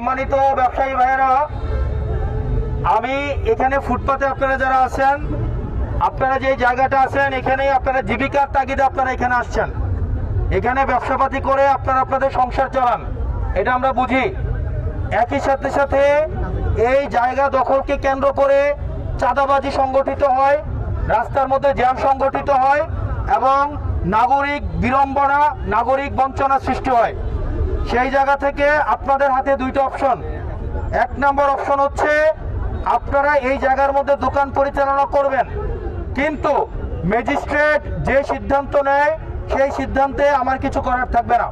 সম্মানিত ব্যবসায়ী ভাইয়েরা, আমি এখানে ফুটপাতে আপনারা যারা আছেন, আপনারা যে জায়গাটা আছেন এখানে আপনারা জীবিকার তাগিদে আপনারা এখানে আসছেন, এখানে ব্যবসাপাতি করে আপনারা আপনাদের সংসার চালান, এটা আমরা বুঝি। একই সাথে সাথে এই জায়গা দখলকে কেন্দ্র করে চাঁদাবাজি সংগঠিত হয়, রাস্তার মধ্যে জ্যাম সংগঠিত হয় এবং নাগরিক বিড়ম্বনা, নাগরিক বঞ্চনা সৃষ্টি হয়। সেই জায়গা থেকে আপনাদের হাতে দুইটা অপশন। এক নম্বর অপশন হচ্ছে আপনারা এই জায়গার মধ্যে দোকান পরিচালনা করবেন, কিন্তু ম্যাজিস্ট্রেট যে সিদ্ধান্ত নেয় সেই সিদ্ধান্তে আমার কিছু করার থাকবে না।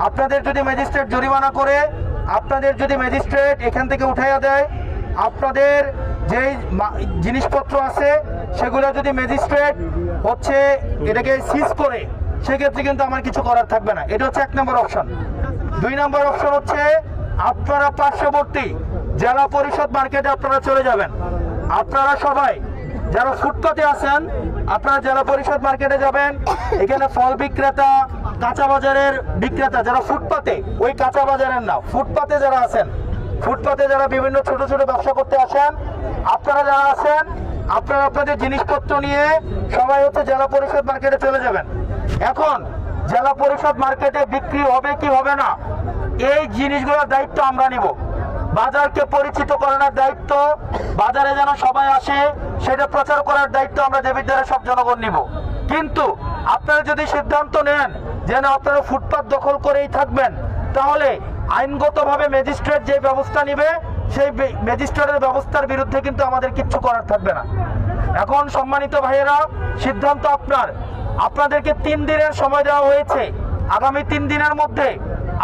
আপনাদের যদি ম্যাজিস্ট্রেট জরিমানা করে, আপনাদের যদি ম্যাজিস্ট্রেট এখান থেকে উঠাইয়া দেয়, আপনাদের যেই জিনিসপত্র আছে সেগুলো যদি ম্যাজিস্ট্রেট হচ্ছে এটাকে সিজ করে, সেক্ষেত্রে কিন্তু আমার কিছু করার থাকবে না। এটা হচ্ছে এক নম্বর অপশন। দুই নম্বর অপশন হচ্ছে আপনারা পার্শ্ববর্তী জেলা পরিষদ মার্কেটে আপনারা চলে যাবেন। আপনারা সবাই যারা ফুটপাতে আছেন আপনারা জেলা পরিষদ মার্কেটে যাবেন। এখানে ফল বিক্রেতা, কাঁচা বাজারের বিক্রেতা যারা ফুটপাতে, ওই কাঁচা বাজারের না, ফুটপাতে যারা আছেন, ফুটপাতে যারা বিভিন্ন ছোট ছোট ব্যবসা করতে আসেন, আপনারা যারা আছেন আপনারা আপনাদের জিনিসপত্র নিয়ে সবাই হচ্ছে জেলা পরিষদ মার্কেটে চলে যাবেন। এখন জেলা পরিষদ মার্কেটে বিক্রি হবে কি হবে না, এই জিনিসগুলোর দায়িত্ব আমরা নিব। বাজারকে পরিচিত করানোর দায়িত্ব, বাজারে যেন সবাই আসে সেটা প্রচার করার দায়িত্ব আমরা দেবিদ্বারের সব জনগণ নিব। কিন্তু আপনারা যদি সিদ্ধান্ত নেন যে না আপনারা ফুটপাত দখল করেই থাকবেন, তাহলে আইনগতভাবে ম্যাজিস্ট্রেট যে ব্যবস্থা নিবে সেই ম্যাজিস্ট্রেটের ব্যবস্থার বিরুদ্ধে কিন্তু আমাদের কিচ্ছু করার থাকবে না। এখন সম্মানিত ভাইয়েরা, সিদ্ধান্ত আপনার। আপনাদেরকে 3 দিনের সময় দেওয়া হয়েছে। আগামী 3 দিনের মধ্যে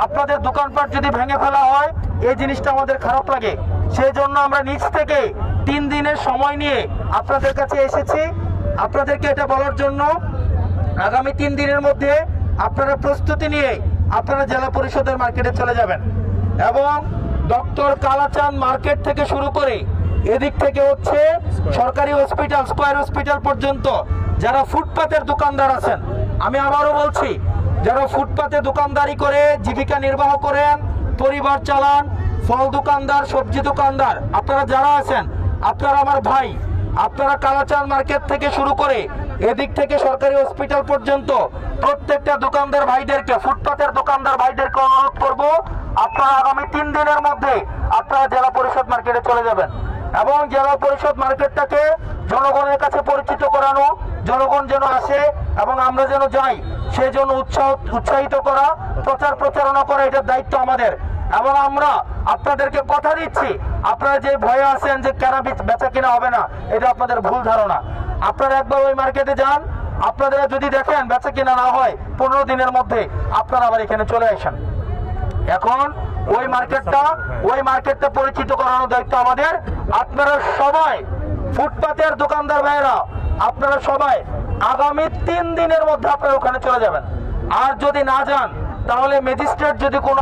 আপনাদের দোকানপাট যদি ভেঙে ফেলা হয়, এই জিনিসটা আমাদের খারাপ লাগে। সেই জন্য আমরা নিজ থেকে 3 দিনের সময় নিয়ে আপনাদের কাছে এসেছি, আপনাদেরকে এটা বলার জন্য আগামী 3 দিনের মধ্যে আপনারা প্রস্তুতি নিয়ে আপনারা জেলা পরিষদের মার্কেটে চলে যাবেন এবং ডক্টর কালাচাঁদ মার্কেট থেকে শুরু করে এদিক থেকে হচ্ছে সরকারি হসপিটাল, স্কয়ার হসপিটাল পর্যন্ত যারা ফুটপাতের দোকানদার আছেন, আমি আবারও বলছি, যারা ফুটপাতে দোকানদারি করে জীবিকা নির্বাহ করেন, পরিবার চালান, ফল দোকানদার, সবজি দোকানদার, আপনারা যারা আছেন আপনারা আমার ভাই, আপনারা কালাচাঁদ মার্কেট থেকে শুরু করে এদিক থেকে সরকারি হসপিটাল পর্যন্ত প্রত্যেকটা দোকানদার ভাইদেরকে, ফুটপাতের দোকানদার ভাইদেরকে অনুরোধ করব, আপনারা আগামী 3 দিনের মধ্যে আপনারা জেলা পরিষদ মার্কেটে চলে যাবেন এবং জেলা পরিষদ মার্কেটটাকে জনগণের কাছে পরিচিত করানো, জনগণ যেন আসে এবং আমরা যেন যাই সেই জন্য উৎসাহিত করা, প্রচার প্রচারণা করা, এটার দায়িত্ব আমাদের। এবং আমরা আপনাদেরকে কথা দিচ্ছি, আপনারা যে ভয়ে আছেন যে ক্যানাবিস বেচা কিনা হবে না, এটা আপনাদের ভুল ধারণা। আপনারা একবার ওই মার্কেটে যান, আপনারা যদি দেখেন বেচা কিনা না হয় 15 দিনের মধ্যে আপনারা আবার এখানে চলে আসেন। এখন ওই মার্কেটটা পরিচিত করানোর দায়িত্ব আমাদের। আপনারা সবাই ফুটপাতের দোকানদার ভাইয়েরা, আপনারা সবাই আগামী 3 দিনের মধ্যে আপনারা ওখানে চলে যাবেন। আর যদি না যান তাহলে ম্যাজিস্ট্রেট যদি কোনো